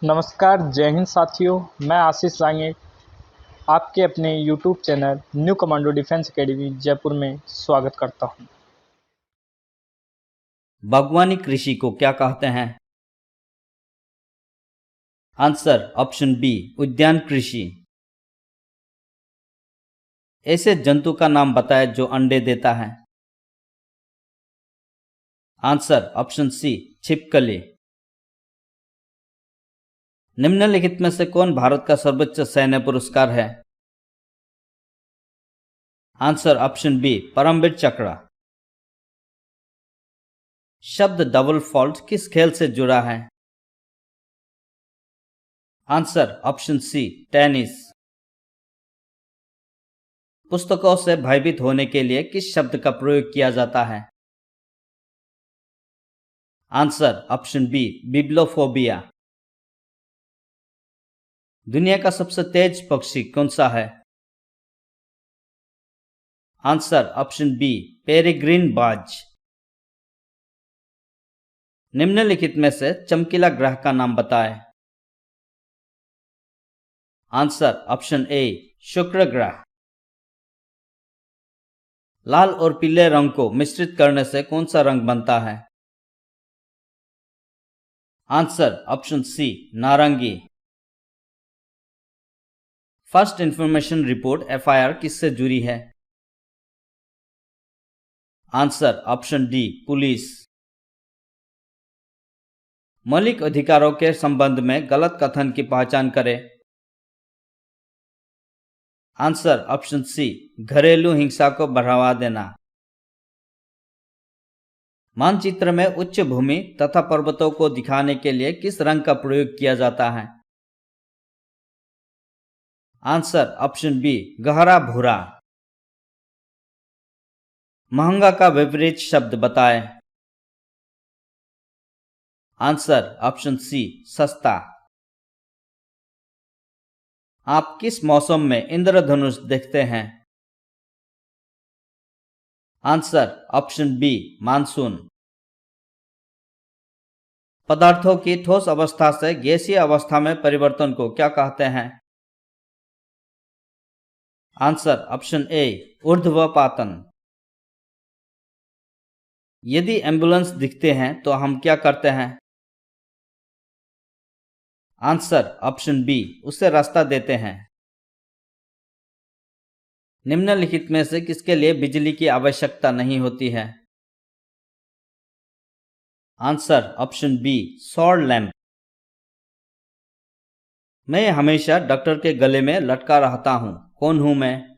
नमस्कार, जय हिंद साथियों। मैं आशीष रांगे आपके अपने YouTube channel new commando defence academy Jaipur में स्वागत करता हूं। बागवानी कृषि को क्या कहते हैं? आंसर ऑप्शन बी, उद्यान कृषि। ऐसे जंतु का नाम बताएं जो अंडे देता है। आंसर ऑप्शन सी, छिपकली। निम्नलिखित में से कौन भारत का सर्वोच्च सैन्य पुरस्कार है? आंसर ऑप्शन बी, परमवीर चक्र। शब्द डबल फॉल्ट किस खेल से जुड़ा है? Answer option C, tennis. पुस्तकों से भयभीत होने के लिए किस शब्द का प्रयोग किया जाता है? Answer option B, bibliophobia. दुनिया का सबसे तेज पक्षी कौन सा है? आंसर ऑप्शन बी, पेरिग्रीन बाज। निम्नलिखित में से चमकीला ग्रह का नाम बताएं। आंसर ऑप्शन ए, शुक्र ग्रह। लाल और पीले रंग को मिश्रित करने से कौन सा रंग बनता है? आंसर ऑप्शन सी, नारंगी। फर्स्ट इंफॉर्मेशन रिपोर्ट एफआईआर किससे जुड़ी है? Answer option D, police. मौलिक अधिकारों के संबंध में गलत कथन की पहचान करें। आंसर ऑप्शन सी, घरेलू हिंसा को बढ़ावा देना। मानचित्र में उच्च भूमि तथा पर्वतों को दिखाने के लिए किस रंग का प्रयोग किया जाता है? आंसर ऑप्शन बी, गहरा भूरा। महंगा का विपरीत शब्द बताएं। आंसर ऑप्शन सी, सस्ता। आप किस मौसम में इंद्रधनुष देखते हैं? Answer option B, monsoon. पदार्थों की ठोस अवस्था से गैसीय अवस्था में परिवर्तन को क्या कहते हैं? आंसर ऑप्शन ए, ऊर्ध्वपातन। यदि एम्बुलेंस दिखते हैं तो हम क्या करते हैं? आंसर ऑप्शन बी, उसे रास्ता देते हैं। निम्नलिखित में से किसके लिए बिजली की आवश्यकता नहीं होती है? आंसर ऑप्शन बी, सौर लैंप। मैं हमेशा डॉक्टर के गले में लटका रहता हूं, कौन हूं मैं?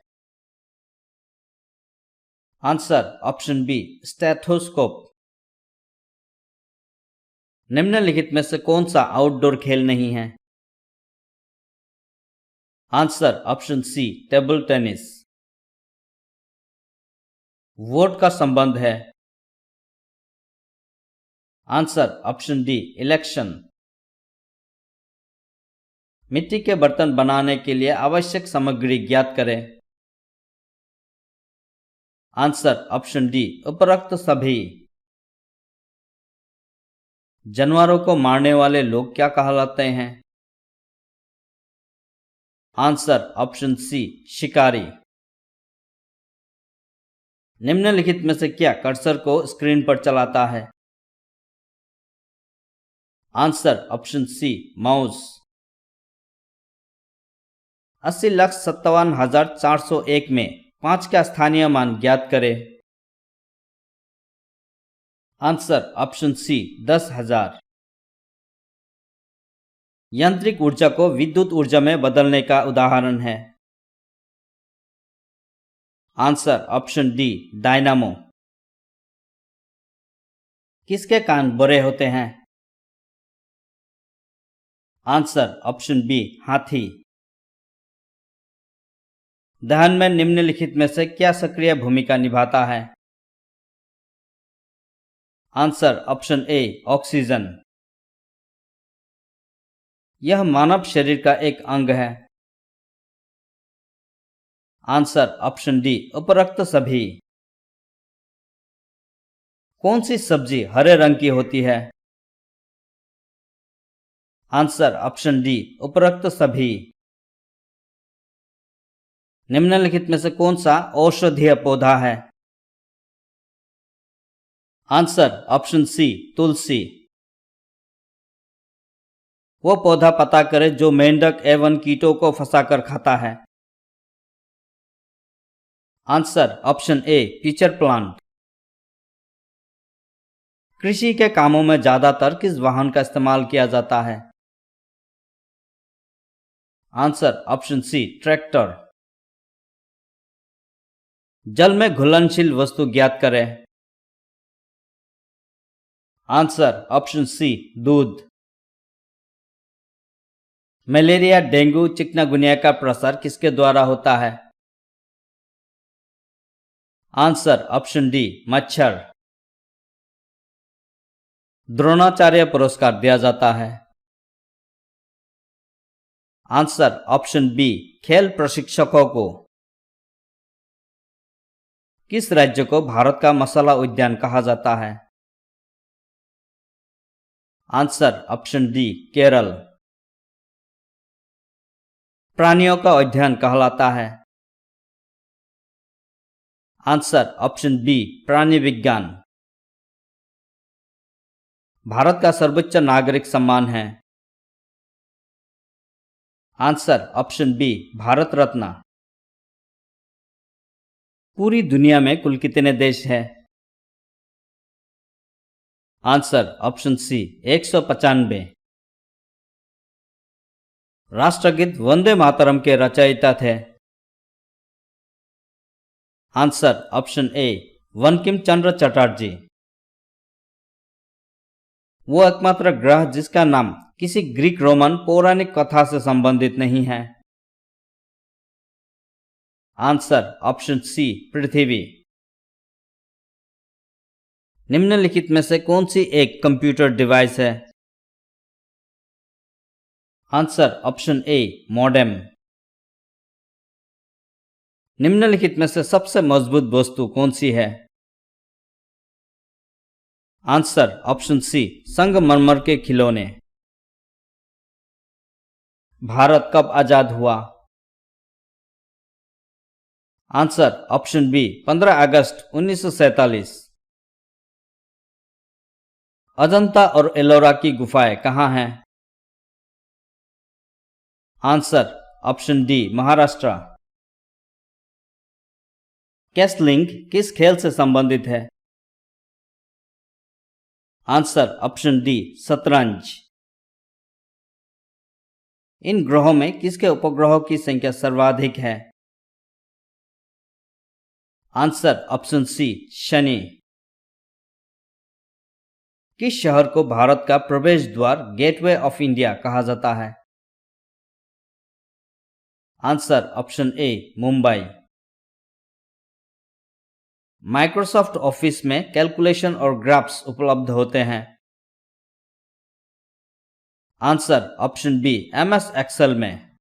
Answer option B, stethoscope. निम्नलिखित में से कौन सा आउटडोर खेल नहीं है? Answer option C, table tennis. Vote का संबंध है? Answer option D, election. मिट्टी के बर्तन बनाने के लिए आवश्यक सामग्री ज्ञात करें। आंसर ऑप्शन डी, उपरोक्त सभी। जानवरों को मारने वाले लोग क्या कहलाते हैं? आंसर ऑप्शन सी, शिकारी। निम्नलिखित में से क्या कर्सर को स्क्रीन पर चलाता है? आंसर ऑप्शन सी, माउस। 80,57,401 में 5 का स्थानीय मान ज्ञात करें। Answer option C, 10,000। यांत्रिक ऊर्जा को विद्युत ऊर्जा में बदलने का उदाहरण है। Answer option D, dynamo. किसके कान बड़े होते हैं? आंसर ऑप्शन बी, हाथी। दहन में निम्नलिखित में से क्या सक्रिय भूमिका निभाता है? आंसर ऑप्शन ए, ऑक्सीजन। यह मानव शरीर का एक अंग है। आंसर ऑप्शन डी, उपरोक्त सभी। कौन सी सब्जी हरे रंग की होती है? आंसर ऑप्शन डी उपरोक्त सभी। निम्नलिखित में से कौन सा औषधीय पौधा है? आंसर ऑप्शन सी तुलसी। वो पौधा पता करें जो मेंढक एवं कीटों को फंसाकर खाता है। आंसर ऑप्शन ए पिचर प्लांट। कृषि के कामों में ज्यादातर किस वाहन का इस्तेमाल किया जाता है? Answer option C tractor. जल में घुलनशील वस्तु ज्ञात करें। आंसर ऑप्शन सी दूध। मलेरिया, डेंगू, चिकनगुनिया का प्रसार किसके द्वारा होता है? आंसर ऑप्शन डी मच्छर। द्रोणाचार्य पुरस्कार दिया जाता है। आंसर ऑप्शन बी खेल प्रशिक्षकों को। किस राज्य को भारत का मसाला उद्यान कहा जाता है? Answer option D Kerala. प्राणियों का उद्यान कहलाता है। आंसर ऑप्शन बी प्राणि विज्ञान। भारत का सर्वोच्च नागरिक सम्मान है। Answer option B Bharat Ratna. पूरी दुनिया में कुल कितने देश हैं? Answer option C 195। राष्ट्रगीत वंदे मातरम के रचयिता थे? Answer option A Bankim Chandra Chatterjee. वो एकमात्र ग्रह जिसका नाम किसी ग्रीक रोमन पौराणिक कथा से संबंधित नहीं है? आंसर ऑप्शन सी पृथ्वी। निम्नलिखित में से कौन सी एक कंप्यूटर डिवाइस है? आंसर ऑप्शन ए मॉडेम। निम्नलिखित में से सबसे मजबूत वस्तु कौन सी है? आंसर ऑप्शन सी संगमरमर के खिलौने। भारत कब आजाद हुआ? आंसर ऑप्शन बी 15 अगस्त 1947। अजंता और एलोरा की गुफाएं कहाँ हैं? Answer option D Maharashtra. Castling किस खेल से संबंधित है? आंसर ऑप्शन डी शतरंज। इन ग्रहों में किसके उपग्रहों की संख्या सर्वाधिक है? Answer option C Shani. किस शहर को भारत का प्रवेश द्वार गेटवे ऑफ इंडिया कहा जाता है? Answer option A Mumbai. Microsoft office में कैलकुलेशन और ग्राफ्स उपलब्ध होते हैं? Answer option B MS Excel में।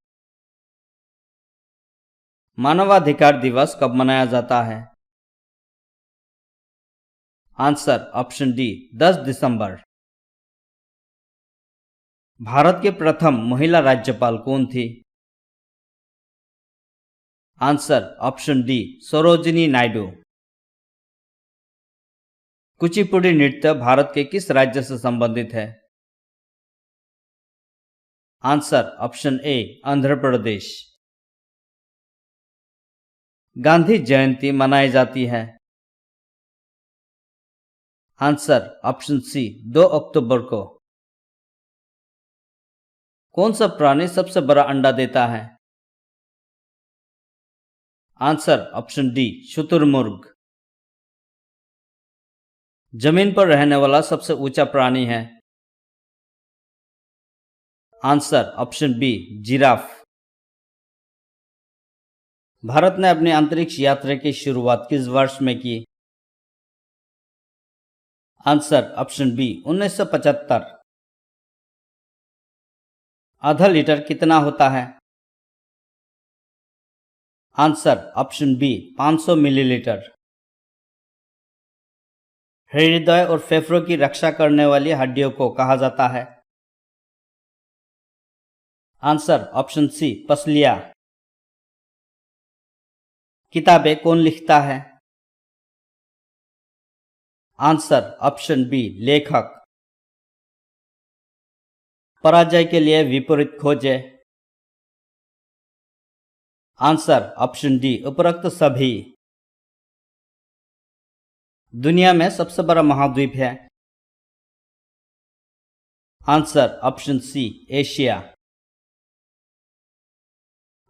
मानवाधिकार दिवस कब मनाया जाता है? आंसर ऑप्शन डी 10 दिसंबर। भारत के प्रथम महिला राज्यपाल कौन थी? Answer option D Sarojini Naidu. Kuchipudi नृत्य भारत के किस राज्य से संबंधित है? Answer option A Andhra Pradesh. Gandhi Jayanti मनाई जाती है? आंसर ऑप्शन सी 2 अक्टूबर को। कौन सा प्राणी सबसे बड़ा अंडा देता है? आंसर ऑप्शन डी शुतुरमुर्ग। जमीन पर रहने वाला सबसे ऊंचा प्राणी है? Answer option B giraffe. Bharat ने अपनी अंतरिक्ष यात्रा की शुरुआत किस वर्ष में की? Answer option B 1975। आधा लीटर कितना होता है? Answer option B 500 millilitre. हृदय और फेफड़ों की रक्षा करने वाली हड्डियों को कहा जाता है? आंसर ऑप्शन सी पसलियाँ। किताबें कौन लिखता है? आंसर ऑप्शन बी लेखक। पराजय के लिए विपरीत खोजे। आंसर ऑप्शन डी उपरोक्त सभी। दुनिया में सबसे बड़ा महाद्वीप है? Answer option C Asia.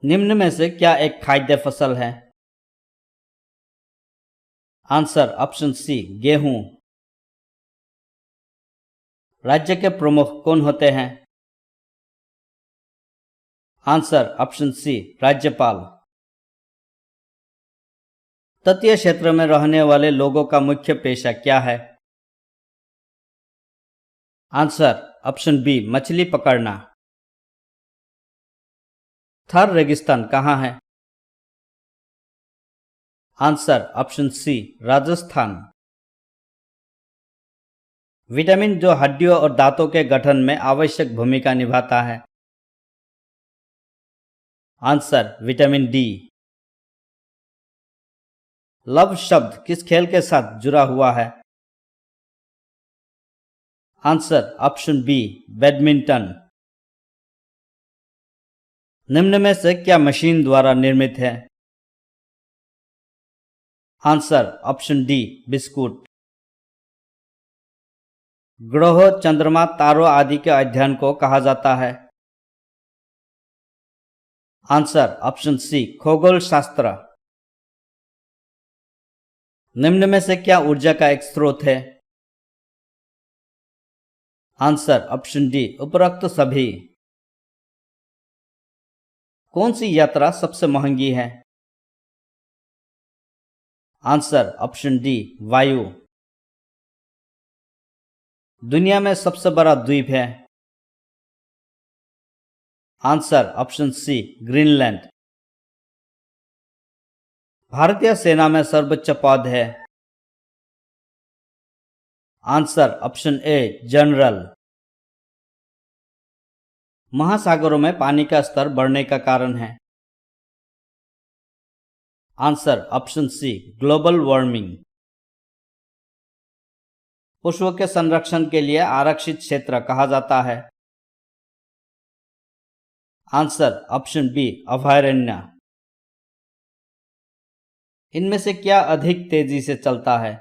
निम्न में से क्या एक खाद्य फसल है? आंसर ऑप्शन सी गेहूं। राज्य के प्रमुख कौन होते हैं? आंसर ऑप्शन सी राज्यपाल। तटीय क्षेत्र में रहने वाले लोगों का मुख्य पेशा क्या है? आंसर ऑप्शन बी मछली पकड़ना। थार रेगिस्तान कहाँ है? Answer option C Rajasthan. Vitamin जो हड्डियों और दांतों के गठन में आवश्यक भूमिका निभाता है? Answer vitamin D. लव शब्द किस खेल के साथ जुड़ा हुआ है? Answer option B badminton. निम्न में से क्या मशीन द्वारा निर्मित है? Answer option D biscuit. ग्रहों, चंद्रमा, तारों आदि के अध्ययन को कहा जाता है? आंसर ऑप्शन सी खगोल शास्त्र। निम्न में से क्या ऊर्जा का एक स्रोत है? आंसर ऑप्शन डी उपरोक्त सभी। कौन सी यात्रा सबसे महंगी है? आंसर ऑप्शन डी वायु। दुनिया में सबसे बड़ा द्वीप है? Answer option C Greenland. भारतीय सेना में सर्वोच्च पद है? Answer option A general. महासागरों में पानी का स्तर बढ़ने का कारण है? Answer option C global warming. पशुओं के संरक्षण के लिए आरक्षित क्षेत्र कहा जाता है? आंसर ऑप्शन बी अभयारण्य। इनमें से क्या अधिक तेजी से चलता है?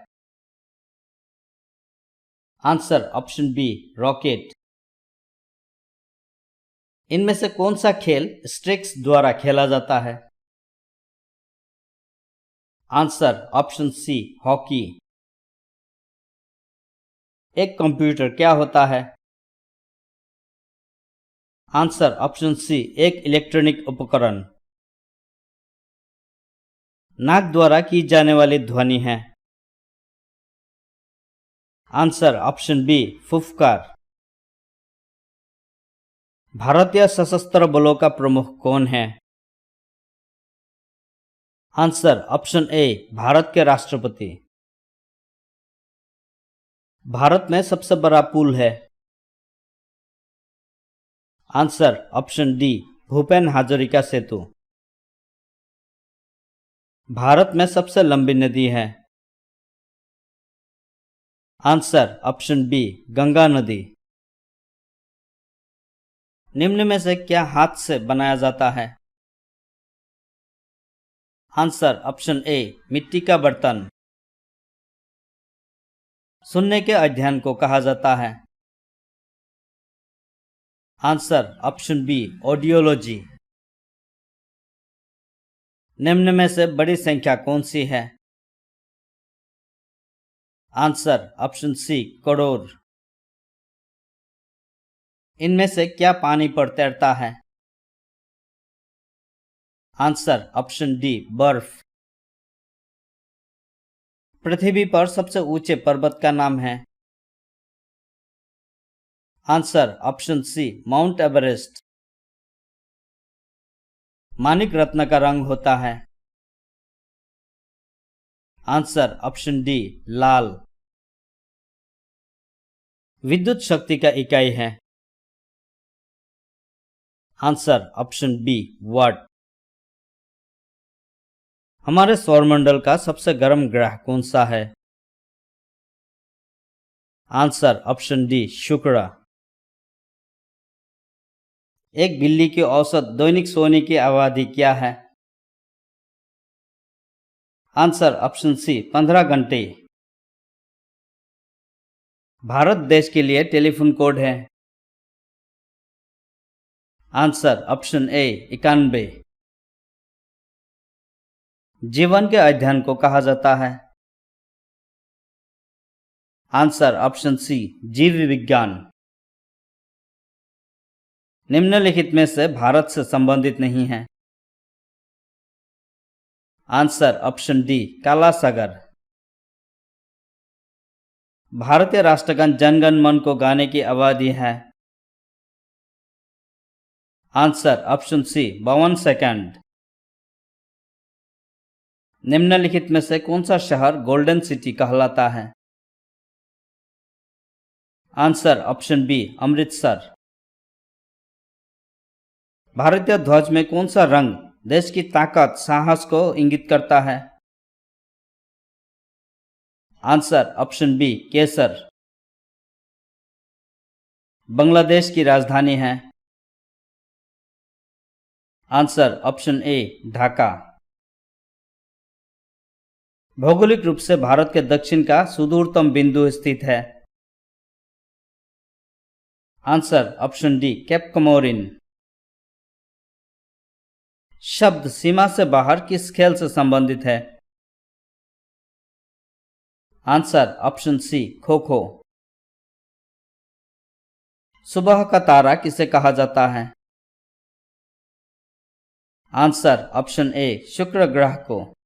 Answer option B rocket. इनमें से कौन सा खेल स्ट्रिक्स द्वारा खेला जाता है? Answer option C hockey. एक कंप्यूटर क्या होता है? आंसर ऑप्शन सी एक इलेक्ट्रॉनिक उपकरण। नाक द्वारा की जाने वाली ध्वनि है? आंसर ऑप्शन बी फुफकार। भारतीय सशस्त्र बलों का प्रमुख कौन है? आंसर ऑप्शन ए भारत के राष्ट्रपति। भारत में सबसे बड़ा पुल है? Answer option D Bhupen Hazarika Setu. भारत में सबसे लंबी नदी है? आंसर ऑप्शन बी गंगा नदी। निम्न में से क्या हाथ से बनाया जाता है? आंसर ऑप्शन ए मिट्टी का बर्तन। सुनने के अध्ययन को कहा जाता है? Answer option B audiology. निम्न में से बड़ी संख्या कौन सी है? Answer option C crore. इनमें से क्या पानी पर तैरता है? आंसर ऑप्शन डी बर्फ। पृथ्वी पर सबसे ऊंचे पर्वत का नाम है? Answer option C Mount Everest. माणिक रत्न का रंग होता है? आंसर ऑप्शन डी लाल। विद्युत शक्ति का इकाई है? Answer option B watt. हमारे सौरमंडल का सबसे गर्म ग्रह कौन सा है? आंसर ऑप्शन डी शुक्र। एक बिल्ली की औसत दैनिक सोने की अवधि क्या है? आंसर ऑप्शन सी 15 घंटे। भारत देश के लिए टेलीफोन कोड है? आंसर ऑप्शन ए 91। जीवन के अध्ययन को कहा जाता है? आंसर ऑप्शन सी जीव विज्ञान। निम्नलिखित में से भारत से संबंधित नहीं है? आंसर ऑप्शन डी काला सागर। भारतीय राष्ट्रगान जनगण मन को गाने की अवधि है? Answer option C 52 second. निम्नलिखित में से कौन सा शहर गोल्डन सिटी कहलाता है? Answer option B Amritsar. भारतीय ध्वज में कौन सा रंग देश की ताकत साहस को इंगित करता है? आंसर ऑप्शन बी केसर। बांग्लादेश की राजधानी है? आंसर ऑप्शन ए ढाका। भौगोलिक रूप से भारत के दक्षिण का सुदूरतम बिंदु स्थित है? Answer option D Cape Comorin. शब्द सीमा से बाहर किस खेल से संबंधित है? आंसर ऑप्शन सी खो खो। सुबह का तारा किसे कहा जाता है? आंसर ऑप्शन ए शुक्र ग्रह को।